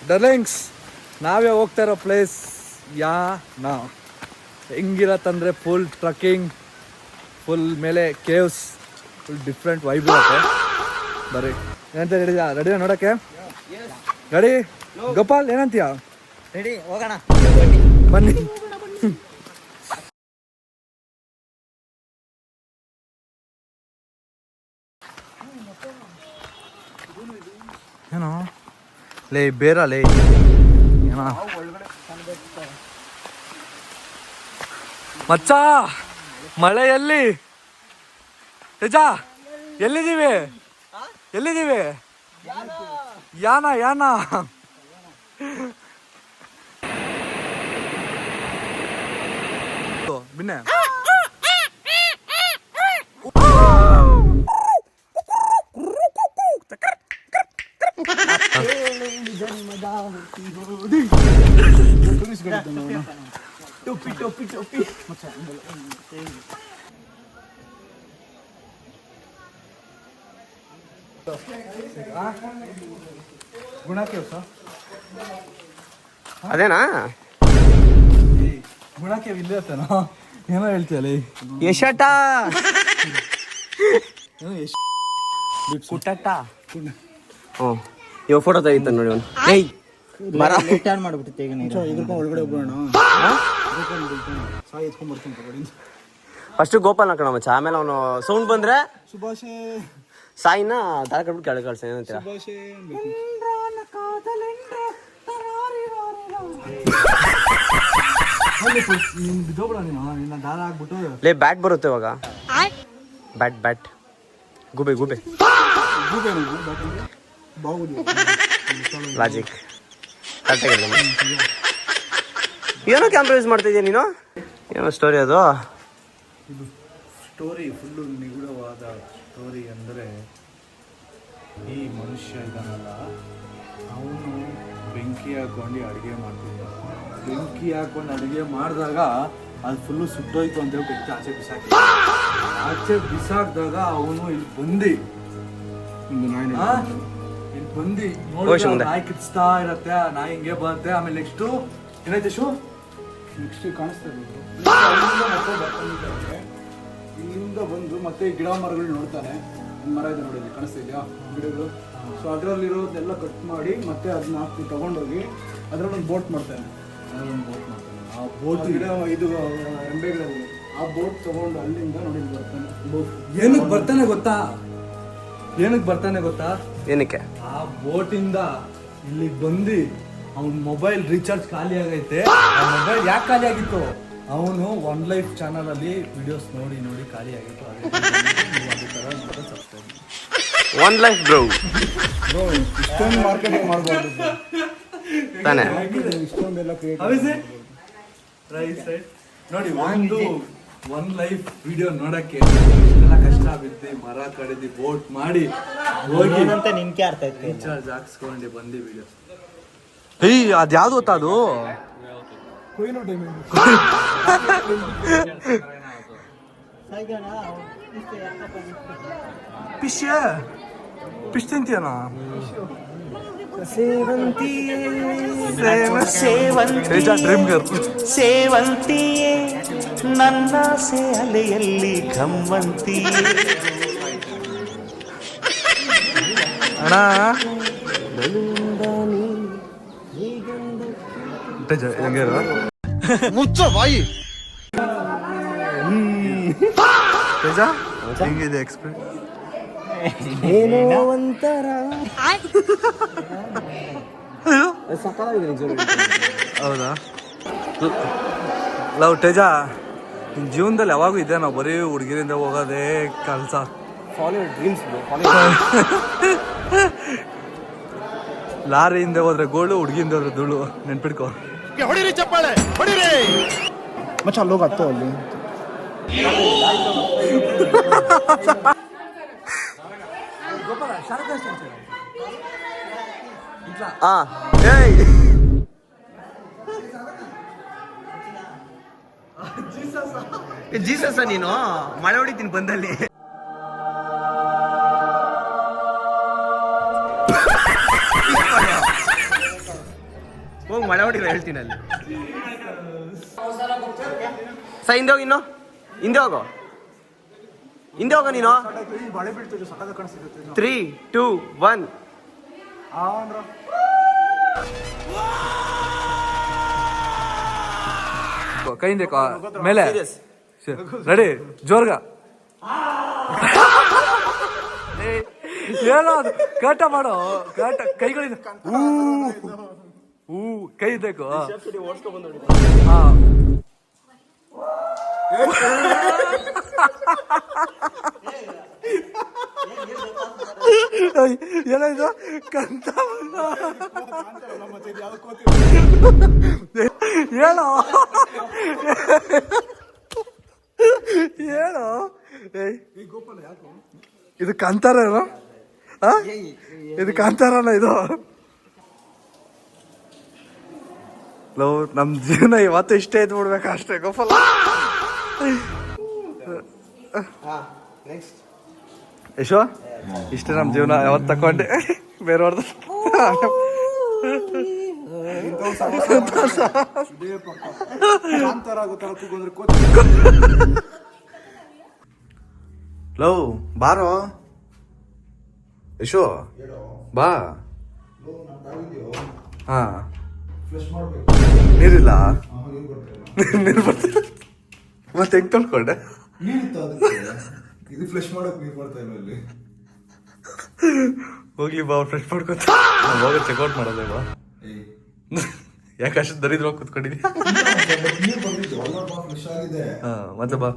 ಡರ್ಲಿಂಗ್ಸ್, ನಾವೇ ಹೋಗ್ತಾ ಇರೋ ಪ್ಲೇಸ್ ನಾವು ಹೆಂಗಿರತ್ತಂದರೆ ಫುಲ್ ಟ್ರಕ್ಕಿಂಗ್, ಫುಲ್ ಮೇಲೆ ಕೇವ್ಸ್, ಫುಲ್ ಡಿಫ್ರೆಂಟ್ ವೈಬ್ ಇರುತ್ತೆ. ಬರ್ರಿ, ಏನಂತ ರೆಡಿನಾ ನೋಡೋಕ್ಕೆ? ರೆಡಿ ಗೋಪಾಲ್, ಏನಂತೀಯ? ರೆಡಿ, ಹೋಗೋಣ ಬನ್ನಿ. ಏನೋ ಲೇ ಬೇರ ಲೇ ಏನೋ ಮಚ್ಚ, ಮಳೆಯಲ್ಲಿ ತೇಜ ಎಲ್ಲಿದ್ದೀವಿ? ಯಾನ ಬಿನ್ನೆ ಟೋಪಿ ಗುಣಕ್ಕೆ ಅದೇನಾ? ಗುಣಕ್ಕೆ ಇಲ್ಲತ್ತೇನೋ ಏನೋ ಹೇಳ್ತೀಯಲ್ಲ. ಯಶಟ ಕುಟ್ಟಟ್ಟ. ಹ್ಞೂ, ಇವಾಗ ಫೋಟೋ ತೆಗಿತಾನೆ ನೋಡಿ ಅವನು. ಏಯ್ ಮರ ರಿಟರ್ನ್ ಮಾಡ್ಬಿಟ್ಟು ಈಗ ಒಳಗಡೆ ಹೋಗೋಣ. ಫಸ್ಟು ಗೋಪಾಲ್ ಹಾಕೋಣ ಮಚ್ಚ, ಆಮೇಲೆ ಅವನು ಸೌಂಡ್ ಬಂದ್ರೆ ಸುಭಾಷೆ ಸಾಯಿನ ದಾರ ಕಟ್ಬಿಟ್ಟು ಕೆಳಗೆ ಕಳ್ಸ. ಏನಂತೀರ? ಲೇ ಬ್ಯಾಟ್ ಬರುತ್ತೆ ಇವಾಗ. ಬ್ಯಾಟ್ ಗೂಬೆ ಲಾಜಿಕ್. ಏನೋ ಕ್ಯಾಮ್ರಾ ಯೂಸ್ ಮಾಡ್ತಾ ಇದೀಯ ನೀನು? ಏನೋ ಸ್ಟೋರಿ ಅದು? ಇದು ಸ್ಟೋರಿ ಫುಲ್ಲು ನಿಗೂಢವಾದ ಸ್ಟೋರಿ. ಅಂದರೆ ಈ ಮನುಷ್ಯ ಇದ್ದಾನಲ್ಲ, ಅವನು ಬೆಂಕಿ ಹಾಕೊಂಡು ಅಡುಗೆ ಮಾಡ್ತಿದ್ದ. ಬೆಂಕಿ ಹಾಕೊಂಡು ಅಡುಗೆ ಮಾಡಿದಾಗ ಅದು ಫುಲ್ಲು ಸುಟ್ಟೋಯ್ತು ಅಂತ ಹೇಳ್ಬಿಟ್ಟು ಆಚೆ ಬಿಸಾಕಿದಾಗ ಅವನು ಇಲ್ಲಿ ಬಂದು ನೋಡಿ ನಾಯಿ ಕಿಚ್ತಾ ಇರತ್ತೆ. ನಾಯಿ ಹಿಂಗೆ ಬರುತ್ತೆ. ಆಮೇಲೆ ನೆಕ್ಸ್ಟು ಏನಾಯ್ತು ಶೂ? ನೆಕ್ಸ್ಟ್ ಕಾಣಿಸ್ತದೆ, ಇಲ್ಲಿಂದ ಬಂದು ಮತ್ತೆ ಗಿಡ ಮರಗಳು ನೋಡ್ತಾನೆ. ಒಂದು ಮರ ಇದೆ ನೋಡಿ, ಕಾಣಿಸ್ತಾ ಇದೆಯಾ ಗಿಡಗಳು? ಸೊ ಅದರಲ್ಲಿರೋದೆಲ್ಲ ಕಟ್ ಮಾಡಿ ಮತ್ತೆ ಅದನ್ನ ಹಾಕಿ ತಗೊಂಡೋಗಿ ಅದರಲ್ಲಿ ಒಂದು ಬೋಟ್ ಮಾಡ್ತಾನೆ. ಆ ಬೋಟ್ ಗಿಡ ಇದು ರೆಂಬೆಗಳಲ್ಲಿ ಆ ಬೋಟ್ ತಗೊಂಡು ಅಲ್ಲಿಂದ ನೋಡಿ ಬರ್ತಾನೆ. ಏನಕ್ಕೆ ಬರ್ತಾನೆ ಗೊತ್ತಾ? ಏನಕ್ಕೆ? ಆ ಬೋಟಿಂದ ಇಲ್ಲಿಗೆ ಬಂದು ಅವನ ಮೊಬೈಲ್ ರೀಚಾರ್ಜ್ ಖಾಲಿ ಆಗೈತೆ. ಆ ಮೊಬೈಲ್ ಯಾಕೆ ಖಾಲಿ ಆಗಿತ್ತು? ಅವನು ಒನ್ ಲೈಫ್ ಚಾನಲ್ ಅಲ್ಲಿ ವಿಡಿಯೋಸ್ ನೋಡಿ ಖಾಲಿ ಆಗಿತ್ತು. ಒನ್ ಲೈಫ್ ಬ್ರೋ, ಇಷ್ಟೊಂದು ಮಾರ್ಕೆಟಿಂಗ್ ಮಾಡ್ಬೋದು ತಾನೆ? ಇಷ್ಟೊಂದೆಲ್ಲ ನೋಡಿ, ಒನ್ ಲೈಫ್ ವಿಡಿಯೋ ನೋಡಕ್ಕೆ ಇಷ್ಟೆಲ್ಲ ಕಷ್ಟ ಬಿದ್ದು ಮರ ಕಡಿದು ಬೋಟ್ ಮಾಡಿ ಹೋಗಿ ನಿನ್ಕೆ ಅರ್ಥ ಆಯ್ತು. ರೀಚಾರ್ಜ್ ಹಾಕ್ಸ್ಕೊಂಡು ಬಂದು ವಿಡಿಯೋ. ಏಯ್ ಅದ್ಯಾವ್ದು ಗೊತ್ತಾ ಅದು? ಫಿಶ್ ತಿಂತೀಯನ? ಸೇವಂತಿಯೇ ನನ್ನಾಸೆ ಅಲೆಯಲ್ಲಿ ಘಮ್ಮಂತಿ. ಅಣ್ಣ ಮುಚ್ಚ ಬಾಯಿ. ತೇಜ ಹೆಂಗಿದೆ ಎಕ್ಸ್ಪೀರಿಯನ್ಸ್? ಏನೋ ಒಂಥರ ಹೌದಾ? ಲವ್ ತೇಜ, ನಿನ್ನ ಜೀವನದಲ್ಲಿ ಯಾವಾಗೂ ಇದೆ, ನಾವು ಬರೀ ಹುಡುಗಿರಿಂದ ಹೋಗೋದೇ ಕೆಲಸ. ಲಾರಿಯಿಂದ ಹೋದ್ರೆ ಗೋಳು, ಹುಡುಗಿಯಿಂದ ಹೋದ್ರೆ ಧೂಳು. ನೆನ್ಪಿಡ್ಕೊ. ಹೊಡಿರಿ ಚಪ್ಪಾಳೆ, ಹೊಡಿರಿ ಮಚ್ಚ. ಅಲ್ಲೋಗ ಹತ್ತು ಅಲ್ಲಿ. ಜೀಸಸ್ ನೀನು ಮಳೆ ಹೊಡಿತೀನಿ ಬಂದಲ್ಲಿ. ಮಳೆ ಹೊಡಿಲ್ಲ ಹೇಳ್ತೀನಿ ಅಲ್ಲಿ. ಹಿಂದೆ ಹೋಗಿ ಇನ್ನು ಹಿಂದೆ ಹೋಗೋ ನೀನು. ಮಳೆ ಬೀಳ್ತಿದೆ, ಸಕ್ಕದ ಕಾಣಿಸ್ತಿದೆ. 3, 2, 1. ಕೈಯಿಂದ ಮೇಲೆ ರೆಡಿ ಜೋರ್ಗ ಏನೋ ಅದು ಕಟ ಮಾಡೋ ಕಟ ಕೈಗಳಿಂದ ಕೈ ಇದ್ದಬೇಕು. ಹಾ ಏನಾಯ್ತು ಕಂತ ಹೇಳೋ ಹೇಳೋ. ಇದು ಕಾಂತಾರನೋ? ಇದು ಕಾಂತಾರನ ಇದು? ಲವ್ ನಮ್ ಜೀವನ ಇವತ್ತು ಇಷ್ಟೇ ಇದ್ ಬಿಡ್ಬೇಕು ಅಷ್ಟೇ. ಗೋಪಾಲ ಯಶೋ ಇಷ್ಟೇ ನಮ್ ಜೀವನ ಯಾವತ್ತು ತಕೊಂಡೆ ಬೇರೆಯವ್ರದ್ದು. ಲವ್ ಬಾರೋ ಯಶೋ ಬಾ. ಹಾ ನೀರಿಲ್ಲ, ನೀರು ಬರ್ತಿಲ್ಲ. ಮತ್ತೆ ಹೆಂಗ್ ತೊಳ್ಕೊಂಡೆ? ಇದು ಫ್ಲೆಶ್ ಮಾಡೋಕೆ ನೀರು ಬರ್ತಾ ಇಲ್ಲ ಅಲ್ಲಿ. ಹೋಗ್ಲಿ ಬಾ, ಅವ್ರು ಫ್ರೆಶ್ ಮಾಡ್ಕೊತ ಹೋಗ ಚೆಕ್ಔಟ್ ಮಾಡೋದೇ ಬಾ. ಯಾಕಷ್ಟು ದರಿದ್ರ ಕೂತ್ಕೊಂಡಿದ್ಯಾ? ಹಾ ಮತ್ತೆ ಬಾ.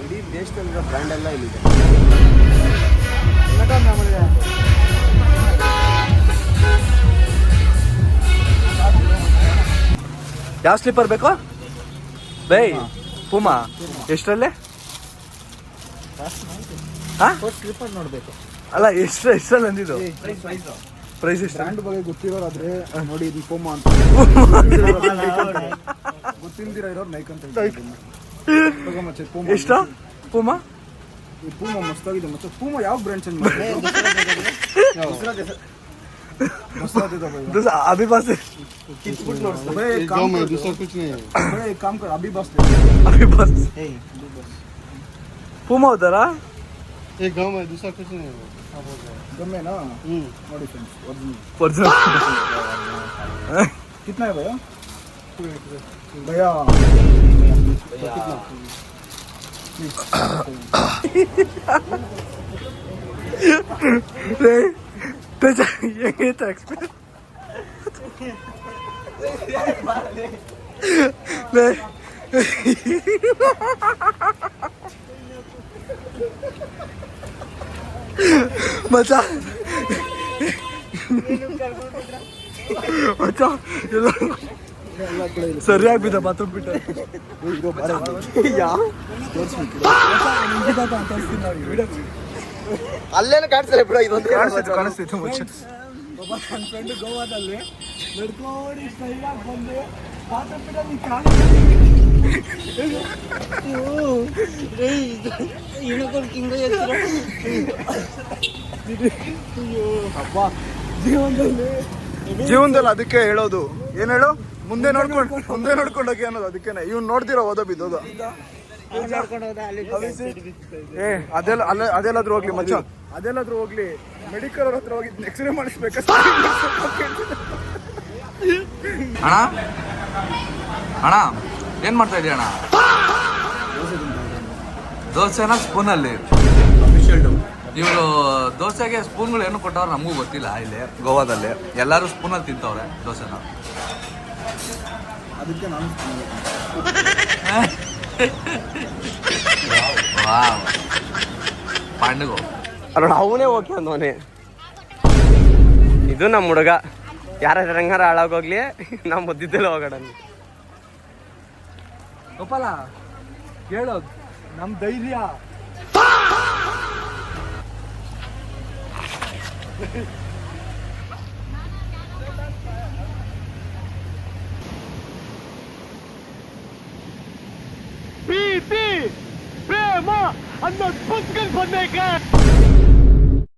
ಇಡೀ ದೇಶದಲ್ಲಿರೋ ಬ್ರ್ಯಾಂಡ್ ಎಲ್ಲ ಇಲ್ಲಿದೆ. ಯಾವ ಸ್ಲಿಪ್ಪರ್ ಬೇಕು ಬೈ? ಪೂಮಾ ಎಷ್ಟರಲ್ಲೇ? ಸ್ಲಿಪ್ಪರ್ ನೋಡ್ಬೇಕು. ಅಲ್ಲ ಎಷ್ಟರಲ್ಲಿ ಅಂದಿದ್ದು ಪ್ರೈಸ್ ಎಷ್ಟು? ಬ್ರ್ಯಾಂಡ್ ಬಗ್ಗೆ ಗೊತ್ತಿರೋರಾದ್ರೆ ನೋಡಿ, ಇದು ಪೂಮಾ ಅಂತ. ಗೊತ್ತಿಲ್ದಿರ ಇರೋರು ನೈಕ್ ಅಂತ ಎಷ್ಟ ಪೂಮಾ? ಈ ಪೂಮಾ ಮಸ್ತಾಗಿದೆ. ಮತ್ತೆ ಪೂಮಾ ಯಾವ ಬ್ರ್ಯಾಂಡ್ ಚೇಂಜ್ ಮಾಡಿ? अभी बस काम कर, अभी बस पूमा होता रहा एक गांव में, दूसरा कुछ नहीं है. गमे ना ओरिजिनल. कितना है भैया? भैया ये तो एक्सपीरियंस मचा मचा ಸರಿಯಾಗಿ ಬಿದ್ದ ಬಾತ್ರೂಮ್ ಬಿಟ್ಟ. ಅಲ್ಲೇನು ಕಾಣಿಸ್ತಾರೆ ಬ್ರೋ, ಇದೊಂದು ಕಾಣಿಸ್ತಿತ್ತು ಮುಂಚೆ. ನನ್ನ ಫ್ರೆಂಡ್ ಗೋವಾದಲ್ಲಿ ನಡ್ಕೊಂಡು ಸ್ಟೈಲಾಗಿ ಬಂದು ಬಾತ್ರೂಮ್ ಬಿಟ್ಟಲ್ಲಿ ಜೀವನದಲ್ಲಿ ಅದಕ್ಕೆ ಹೇಳೋದು, ಏನ್ ಹೇಳು, ಮುಂದೆ ನೋಡ್ಕೊಂಡೋಗಿ ಅನ್ನೋದು. ಅದಕ್ಕೇನೆ ಇವ್ನು ನೋಡ್ದಿರೋ ಓದೋ ಬಿದ್ದೋದು. ಅದೆಲ್ಲಾದ್ರೂ ಹೋಗ್ಲಿ ಮಚ್ಚ, ಅದೆಲ್ಲಾದ್ರೂ ಹೋಗ್ಲಿ, ಮೆಡಿಕಲ್ ಅವ್ರ ಹತ್ರ ಹೋಗಿ ಎಕ್ಸ್ರೇ ಮಾಡಿಸ್ಬೇಕು. ಅಣ್ಣ ಏನ್ ಮಾಡ್ತಾ ಇದೀಯ ಅಣ್ಣ? ದೋಸೆನ ಸ್ಪೂನಲ್ಲಿ. ಇವರು ದೋಸೆಗೆ ಸ್ಪೂನ್ಗಳು ಏನು ಕೊಟ್ಟವ್ರು ನಮಗೂ ಗೊತ್ತಿಲ್ಲ. ಇಲ್ಲಿ ಗೋವಾದಲ್ಲಿ ಎಲ್ಲರೂ ಸ್ಪೂನಲ್ಲಿ ತಿಂತವ್ರೆ ದೋಸೆನ. ಅದಕ್ಕೆ ನಾನು ಪಾಂಡಗೋ ಅಲ್ಲ ಅವನೇ ಓಕೆ ಅಂದವನೇ. ಇದು ನಮ್ಮ ಹುಡುಗ. ಯಾರಾದ್ರೂ ಹಂಗಾರ ಹಾಳಾಗೋಗ್ಲಿ, ನಾವು ಮಧ್ಯದಲ್ಲೇ ಹೋಗೋಣ. ಗೋಪಾಲ ಹೇಳೋದು ನಮ್ ಧೈರ್ಯ. ಪ್ರೀತಿ ಪ್ರೇಮ ಅನ್ನೋದು ಬುಕ್ಕಲ್ಲಿ ಬಂದೈತೆ.